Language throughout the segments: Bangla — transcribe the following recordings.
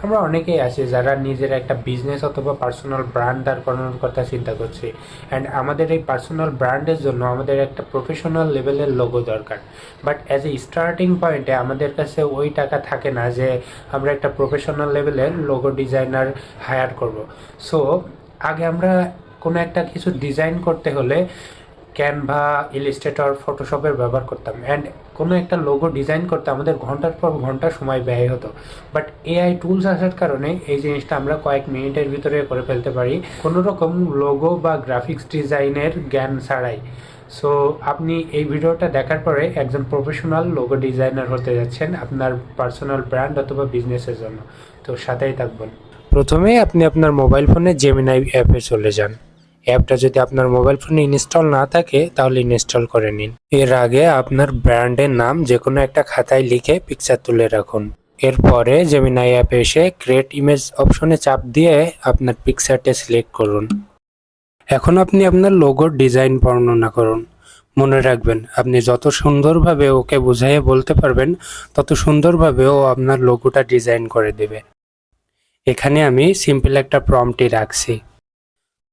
আমরা অনেকেই আছি যারা নিজের একটা বিজনেস অথবা পার্সোনাল ব্র্যান্ড দাঁড় করানোর কথা চিন্তা করছি, অ্যান্ড আমাদের এই পার্সোনাল ব্র্যান্ডের জন্য আমাদের একটা প্রফেশনাল লেভেলের লোগো দরকার। বাট অ্যাজ এ স্টার্টিং পয়েন্টে আমাদের কাছে ওই টাকা থাকে না যে আমরা একটা প্রফেশনাল লেভেলের লোগো ডিজাইনার হায়ার করব। সো আগে আমরা কোনো একটা কিছু ডিজাইন করতে হলে ক্যানভা, ইলিস্ট্রেটর, ফটোশপের ব্যবহার করতাম, অ্যান্ড কোনো একটা লোগো ডিজাইন করতে আমাদের ঘন্টার পর ঘন্টা সময় ব্যয় হতো। বাট এআই টুলস আসার কারণে এই জিনিসটা আমরা কয়েক মিনিটের ভিতরে করে ফেলতে পারি, কোনো রকম লোগো বা গ্রাফিক্স ডিজাইনের জ্ঞান ছাড়াই। সো আপনি এই ভিডিওটা দেখার পরে একজন প্রফেশনাল লোগো ডিজাইনার হতে যাচ্ছেন আপনার পার্সোনাল ব্র্যান্ড অথবা বিজনেসের জন্য। তো সাথেই থাকবেন। প্রথমেই আপনি আপনার মোবাইল ফোনে জেমিনাই অ্যাপে চলে যান। অ্যাপটা যদি আপনার মোবাইল ফোনে ইনস্টল না থাকে তাহলে ইনস্টল করে নিন। এর আগে আপনার ব্র্যান্ডের নাম যে কোনো একটা খাতায় লিখে পিকচার তুলে রাখুন। এরপরে জেমিনাই অ্যাপে এসে ক্রিয়েট ইমেজ অপশনে চাপ দিয়ে আপনার পিকচারটা সিলেক্ট করুন। এখন আপনি আপনার লোগোর ডিজাইন বর্ণনা করুন। মনে রাখবেন, আপনি যত সুন্দরভাবে ওকে বুঝাইয়ে বলতে পারবেন তত সুন্দরভাবে ও আপনার লোগোটা ডিজাইন করে দেবে। এখানে আমি সিম্পল একটা প্রম্পটই রাখছি।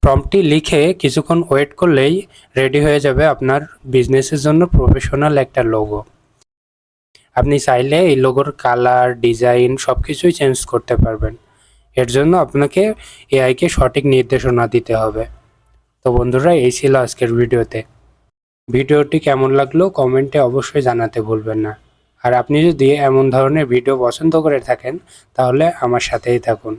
প্রম্পটটি লিখে কিছুক্ষণ ওয়েট করলেই রেডি হয়ে যাবে আপনার বিজনেসের জন্য প্রফেশনাল একটা লোগো। আপনি চাইলে এই লোগোর কালার, ডিজাইন সব কিছুই চেঞ্জ করতে পারবেন। এর জন্য আপনাকে এআইকে সঠিক নির্দেশনা দিতে হবে। তো বন্ধুরা, এই ছিল আজকের ভিডিওতে। ভিডিওটি কেমন লাগলো কমেন্টে অবশ্যই জানাতে ভুলবেন না। আর আপনি যদি এমন ধরনের ভিডিও পছন্দ করে থাকেন তাহলে আমার সাথেই থাকুন।